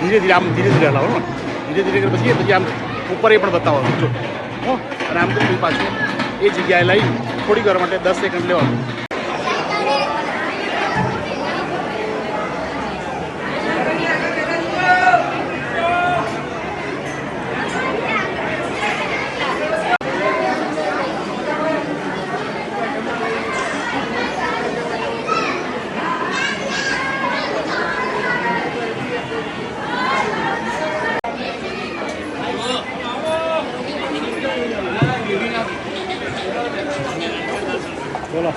ધીરે ધીરે આમ ધીરે ધીરે હલાવો ને, ધીરે ધીરે પછી આમ ઉપર પણ બતાવવાનું જો હો. અને આમ તો પાછું એ જગ્યાએ લઈ થોડી વાર માટે 10 સેકન્ડ લેવાનું. બોલો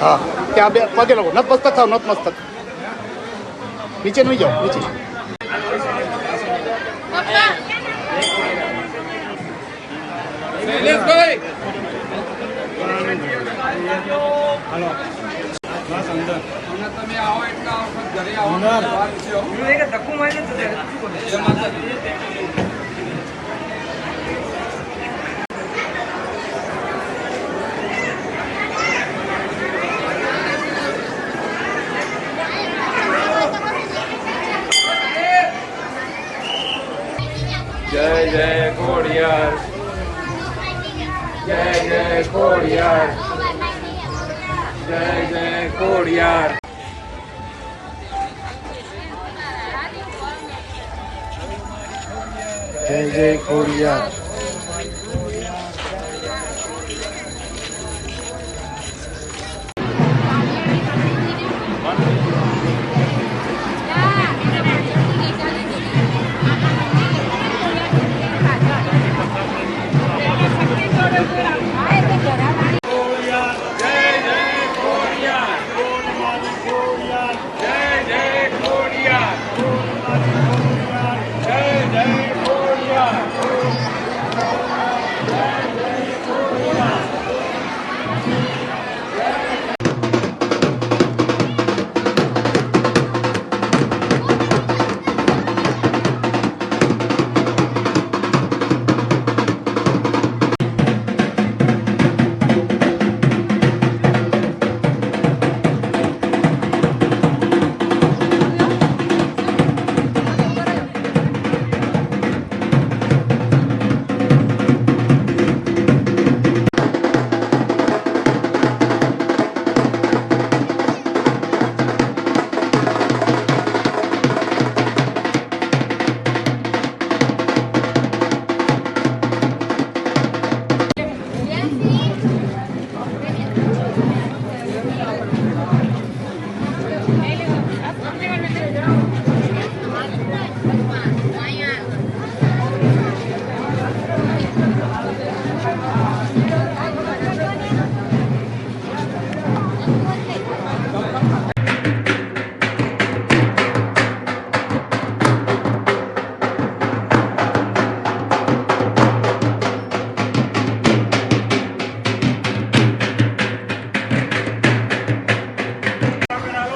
હા ત્યાં બે પગે લોકો નતમસ્તક થાવ, નતમસ્તક નીચે નહીં જાઓ, નીચે. તમે આવો એટલા વખત ઘરે આવો ધક્કું મારી જય જય ખોડિયાર, જય જય ખોડિયાર, જય જય ખોડિયાર. જય જય ખોડિયાર.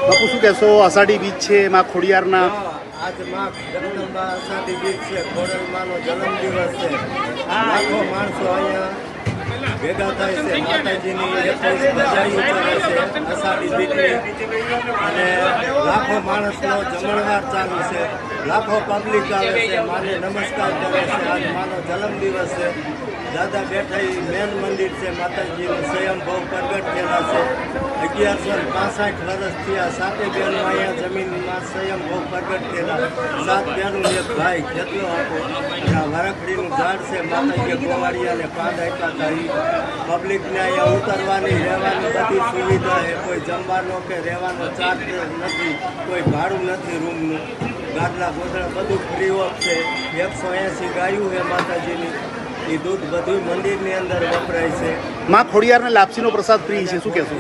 બાપુ શું કહેશો? અષાઢી બીજ છે માં ખોડિયારના. આજ માં જગદંબા અષાઢી બીજ છે, ખોડલમાનો જન્મદિવસ છે. લાખો માણસો અહીંયા ભેગા થાય છે, માતાજીની 21 બજાઈ ઉતરે છે અષાઢી બીજની, અને લાખો માણસનો જમણવાર ચાલુ છે, લાખો પબ્લિક આવે છે, માને નમસ્કાર કરે છે. આજ માનો જન્મદિવસ છે. દાદા બેઠા મેન મંદિર છે, માતાજીનું સ્વયંભવ પ્રગટ થયેલા છે. 1165 વર્ષથી આ સાતે બહેનો અહીંયા જમીનમાં સ્વયંભવ પ્રગટ થયેલા. 7 બહેનો એક ભાઈ કેટલો આપો. અને આ વરખડીનું ઝાડ છે, માતાજીએ ગોવાળિયાને પાંદ આપ્યા હતા. પબ્લિકને અહીંયા ઉતરવાની રહેવાની બધી સુવિધા છે. કોઈ જમવાનો કે રહેવાનો ચાર્જ નથી, કોઈ ભાડું નથી રૂમનું. ગાદલા ગોદડા બધું ફ્રી ઓફ છે. 180 ગાયું છે માતાજીની. એ દૂધ બધું મંદિરની અંદર વપરાય છે. માં ખોડિયારને લાપસીનો પ્રસાદ ફ્રી છે, શું કહેશો?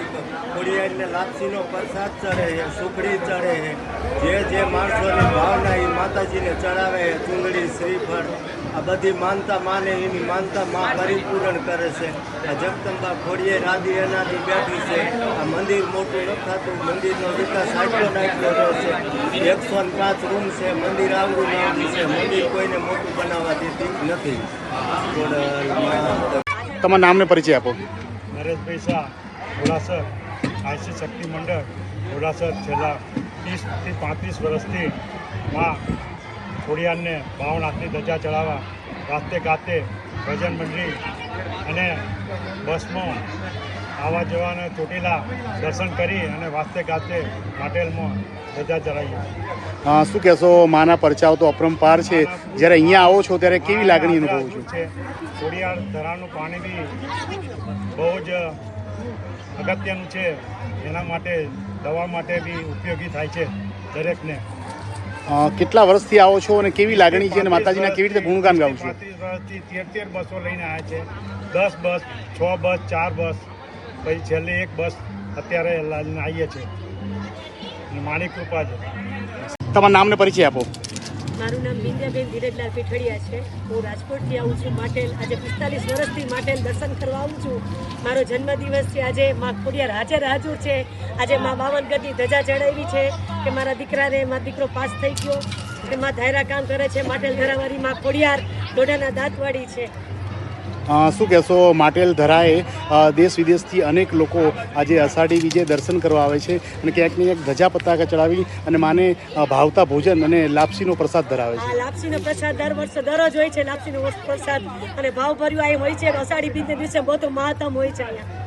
ખોડિયારને લાપસીનો પ્રસાદ ચડે છે, સુખડી ચડે છે. જે માણસોની ભાવના એ માતાજીને ચડાવે છે. ચૂંદડી, શ્રીફળ આ બધી માનતા માને એની માનતા માં પરિપૂર્ણ કરે છે. આ જગદંબા ખોડિયાર આદિ એનાથી બેઠી છે. આ મંદિર મોટું ન થતું, મંદિરનો વિકાસ આટલો રહ્યો છે. 105 રૂમ છે, મંદિર આવડું નાનું છે, મંદિર કોઈને મોટું બનાવવા દેતી નથી. તમારા નામને પરિચય આપો. નરેશભાઈ શાહ, ઘોડાસર, આઈસી શક્તિ મંડળ ઘોડાસર છેલ્લા 30 થી 35 વર્ષથી માં ખોડિયારને 52 હાથની ધજા ચડાવવા વાસ્તે ગાતે ભજન મંડળી અને બસમાં આવા જવાને ચોટીલા દર્શન કરી અને વાસ્તે ગાતે માટેલમાં ધજા ચડાવીએ. શું કહેશો, માના પરચાઓ તો અપરંપાર છે, જ્યારે અહીંયા આવો છો ત્યારે કેવી લાગણી અનુભવો છો? છે ખોડિયાર ધરાનું પાણી બી બહુ જ અગત્યનું છે. એના માટે દવા માટે બી ઉપયોગી થાય છે દરેકને. કેટલા વર્ષથી આવો છો અને કેવી લાગણી છે અને માતાજીના કેવી રીતે ગુણગાન ગાવ છો? 35 વર્ષથી 13 બસો લઈને આવ્યા છે. 10 બસ, 6 બસ, 4 બસ, પછી છેલ્લી 1 બસ અત્યારે લઈને આવીએ છીએ. માની કૃપા છે. તમારા નામને પરિચય આપો. મારું નામ બિંદ્યાબેન ધીરજલાલ પીઠડિયા છે. હું રાજકોટથી આવું છું માટેલ. આજે 45 વર્ષથી માટેલ દર્શન કરવા આવું છું. મારો જન્મદિવસ છે આજે. માં ખોડિયાર હાજર છે. આજે માં 52 ગજની ધજા ચડાવી છે કે મારા દીકરાને મારો દીકરો પાસ થઈ ગયો કે માં ધાયરા કામ કરે છે. માટેલ ધરાવાળી માં ખોડિયાર દોડાના દાંતવાળી છે. શું કહેશો, માટેલ ધરાએ દેશ વિદેશથી અનેક લોકો આજે અષાઢી બીજે દર્શન કરવા આવે છે અને ક્યાંક ને ક્યાંક ધજા પતાકા ચડાવી અને માને ભાવતા ભોજન અને લાપસીનો પ્રસાદ ધરાવે છે. લાપસીનો પ્રસાદ દર વર્ષે દરરોજ હોય છે. લાપસીનો પ્રસાદ અને ભાવભર્યું અહીં હોય છે. અષાઢી બીજના દિવસે બહુ તો મહત્તમ હોય છે અહીંયા.